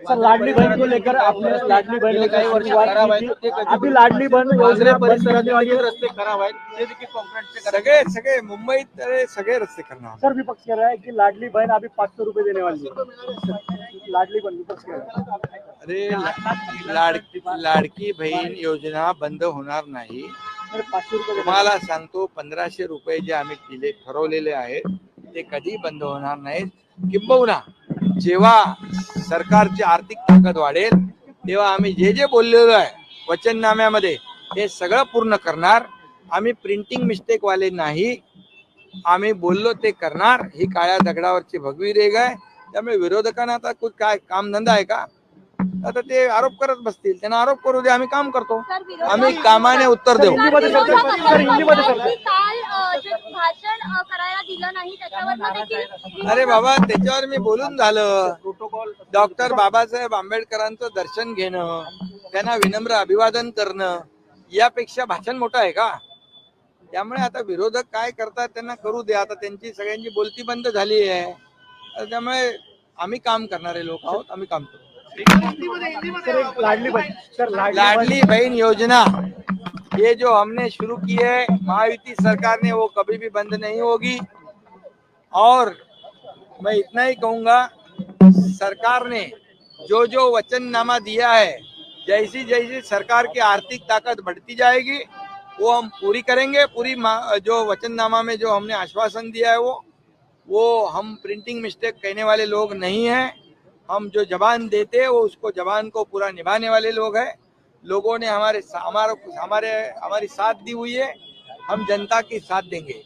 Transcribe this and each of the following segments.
Sir लाडली बहन को लेकर आपने लाडली बहन काही वर्ष खराब आहेत. अभी लाडली बहन योजना परिसरातील अनेक रस्ते खराब आहेत, ते देखील कॉन्क्रीटचे सगळे सगळे मुंबईत सगळे रस्ते करणार. सर विपक्ष कह रहा है कि लाडली बहन अभी 500 रुपए देने वाली है। लाडली बहन विपक्ष कह रहा है। अरे लाडकी बहीण योजना बंद होणार नाही. सर 500 रुपये तुम्हाला सांगतो 1500 रुपये जे आम्ही दिले ठरवलेले आहेत ते कधी बंद होणार नाहीत. किंबहुना जेव्हा सरकारची आर्थिक ताकद वाढेल तेव्हा आम्ही जे जे बोललेलो आहे वचननाम्यामध्ये ते सगळं पूर्ण करणार. आम्ही प्रिंटिंग मिस्टेक वाले नाही, आम्ही बोललो ते करणार. ही काळ्या दगडावरची भगवी रेग आहे. त्यामुळे विरोधकांना आता कुछ काय कामधंदा आहे का? आता ते आरोप करत बसतील, त्यांना आरोप करू दे, आम्ही काम करतो, आम्ही कामाने उत्तर देऊ. अरे बाबा त्याच्यावर मी बोलून झालं. डॉक्टर बाबासाहेब आंबेडकरांचं दर्शन घेणं, त्यांना विनम्र अभिवादन करणं यापेक्षा भाषण मोठं आहे का? त्यामुळे आता विरोधक काय करतात त्यांना करू दे. आता त्यांची सगळ्यांची बोलती बंद झाली आहे, त्यामुळे आम्ही काम करणारे लोक आहोत, आम्ही काम करू. लाडली बहन योजना ये जो हमने शुरू की है महायुति सरकार ने, वो कभी भी बंद नहीं होगी. और मैं इतना ही कहूंगा, सरकार ने जो जो वचननामा दिया है, जैसी जैसी सरकार की आर्थिक ताकत बढ़ती जाएगी वो हम पूरी करेंगे. पूरी जो वचननामा में जो हमने आश्वासन दिया है वो हम प्रिंटिंग मिस्टेक कहने वाले लोग नहीं हैं. हम जो जबान देते हैं वो उसको जबान को पूरा निभाने वाले लोग हैं. लोगों ने हमारी साथ दी हुई है, हम जनता की साथ देंगे.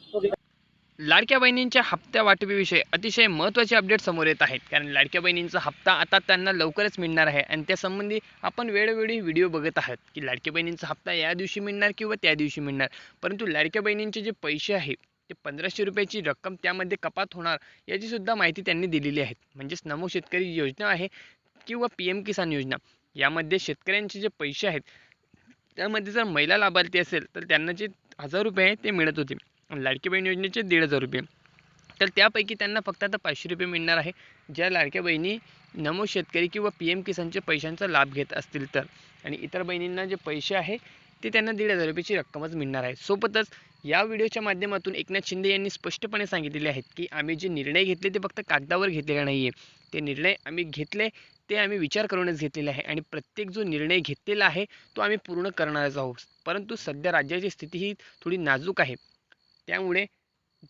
लाडक्या बहिणींच्या हप्त्या वाटपीविषयी अतिशय महत्त्वाचे अपडेट समोर येत आहेत. कारण लाडक्या बहिणींचा हप्ता आता त्यांना लवकरच मिळणार आहे आणि त्यासंबंधी आपण वेळोवेळी व्हिडिओ बघत आहात की लाडक्या बहिणींचा हप्ता या दिवशी मिळणार किंवा त्या दिवशी मिळणार. परंतु लाडक्या बहिणींचे जे पैसे आहेत ते 1500 रुपयाची रक्कम त्यामध्ये कपात होणार याची सुद्धा माहिती त्यांनी दिलेली आहे. म्हणजेच नमो शेतकरी योजना आहे किंवा PM किसान योजना, यामध्ये शेतकऱ्यांचे जे पैसे आहेत त्यामध्ये जर महिला लाभार्थी असेल तर त्यांना जे 1000 रुपये आहे ते मिळत होते. लाडकी बहीण योजनेचे 1500 रुपये, तर त्यापैकी त्यांना फक्त आता 500 रुपये मिळणार आहे ज्या लाडक्या बहिणी नमो शेतकरी किंवा PM किसानच्या पैशांचा लाभ घेत असतील तर. आणि इतर बहिणींना जे पैसे आहे ते त्यांना 1500 रुपयाची रक्कमच मिळणार आहे. सोबतच या व्हिडिओच्या माध्यमातून एकनाथ शिंदे यांनी स्पष्टपणे सांगितलेले आहेत की आम्ही जे निर्णय घेतले ते फक्त कागदावर घेतलेले नाही आहे, ते निर्णय आम्ही घेतले ते आम्ही विचार करूनच घेतलेले आहे आणि प्रत्येक जो निर्णय घेतलेला आहे तो आम्ही पूर्ण करणारच आहोत. परंतु सध्या राज्याची स्थिती ही थोडी नाजूक आहे, त्यामुळे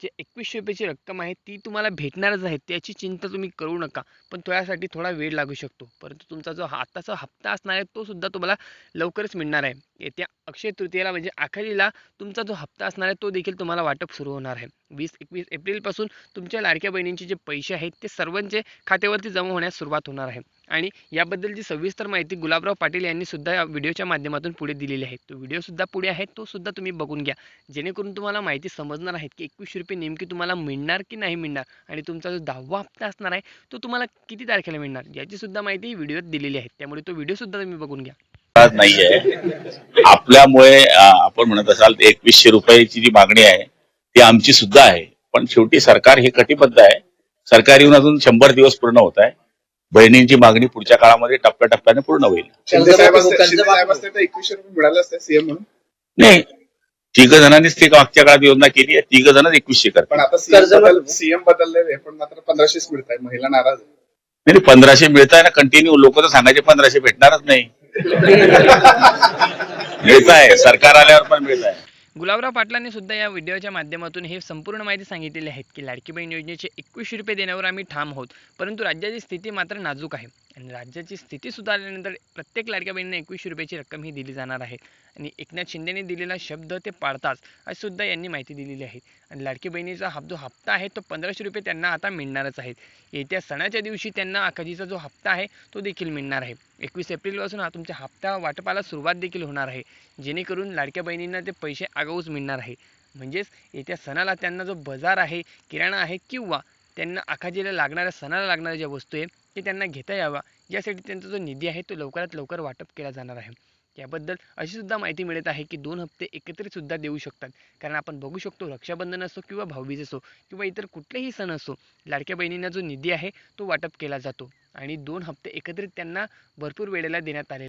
जे 2100 रुपयाची रक्कम आहे ती तुम्हाला भेटणारच आहे, त्याची चिंता तुम्ही करू नका. पण त्यासाठी थोडा वेळ लागू शकतो, परंतु तुमचा जो आताचा हप्ता असणार आहे तो सुद्धा तुम्हाला लवकरच मिळणार आहे. येत्या अक्षय तृतीयेला म्हणजे आखाडीला तुमचा जो हप्ता असणार आहे तो देखील तुम्हाला वाटप सुरू होणार आहे. 20-21 एप्रिलपासून तुमच्या लाडक्या बहिणींचे जे पैसे आहेत ते सर्वांचे खात्यावरती जमा होण्यास सुरुवात होणार आहे. आणि याबद्दलची सविस्तर माहिती गुलाबराव पाटील यांनी सुद्धा या व्हिडिओच्या माध्यमातून पुढे दिलेली आहे. तो व्हिडिओ सुद्धा पुढे आहे, तो सुद्धा तुम्ही बघून घ्या, जेणेकरून तुम्हाला माहिती समजणार आहे की 2100 रुपये नेमकी तुम्हाला मिळणार की नाही मिळणार आणि तुमचा जो 10वा हप्ता असणार आहे तो तुम्हाला किती तारखेला मिळणार याची सुद्धा माहिती व्हिडिओत दिलेली आहे. त्यामुळे तो व्हिडिओ सुद्धा तुम्ही बघून घ्या. नाहीये आपल्यामुळे आपण म्हणत असाल 2100 रुपयाची जी मागणी आहे ती आमची सुद्धा आहे, पण शेवटी सरकार हे कटिबद्ध आहे. सरकार येऊन अजून 100 दिवस पूर्ण होत आहे. बहिणींची मागणी पुढच्या काळामध्ये टप्प्याटप्प्याने पूर्ण होईल. नाही, 3 जणांनीच ते मागच्या काळात योजना केली आहे, 3 जणच 2100 करतात. सीएम बदलले पण मात्र 1500 मिळत आहे, महिला नाराज आहे. नाही 1500 मिळत आहे ना कंटिन्यू. लोक तर सांगायचे 1500 भेटणारच नाही. मिळत आहे, सरकार आल्यावर पण मिळत आहे. गुलाबराव पाटलांनी सुद्धा या व्हिडिओच्या माध्यमातून हे संपूर्ण माहिती सांगितलेली आहे की लाडकी बहीण योजनेचे 2100 रुपये देण्यावर आम्ही ठाम आहोत. परंतु राज्याची स्थिती मात्र नाजूक आहे आणि राज्याची स्थिती सुधारल्यानंतर प्रत्येक लाडक्या बहिणींना 2100 रुपयाची रक्कम ही दिली जाणार आहे. आणि एकनाथ शिंदेने दिलेला शब्द ते पाळतात अशी सुद्धा यांनी माहिती दिलेली आहे. आणि लाडकी बहिणीचा जो हप्ता आहे तो 1500 रुपये त्यांना आता मिळणारच आहेत. येत्या सणाच्या दिवशी त्यांना आखाजीचा जो हप्ता आहे तो देखील मिळणार आहे. 21 एप्रिलपासून हा तुमच्या हप्ता वाटपाला सुरुवात देखील होणार आहे, जेणेकरून लाडक्या बहिणींना ते पैसे आगाऊच मिळणार आहे. म्हणजेच येत्या सणाला त्यांना जो बाजार आहे, किराणा आहे किंवा त्यांना आखाजीला लागणाऱ्या सणाला लागणाऱ्या ज्या वस्तू आहे ते त्यांना घेता यावा यासाठी त्यांचा जो निधी आहे तो लवकरात लवकर वाटप केला जाणार आहे. याबद्दल अशी सुद्धा माहिती मिळत आहे की 2 हप्ते एकत्रित सुद्धा देऊ शकतात. कारण आपण बघू शकतो रक्षाबंधन असो किंवा भाऊबीज असो किंवा इतर कुठलेही सण असो, लाडक्या बहिणींना जो निधी आहे तो वाटप केला जातो आणि 2 हप्ते एकत्रित त्यांना भरपूर वेळेला देण्यात आले.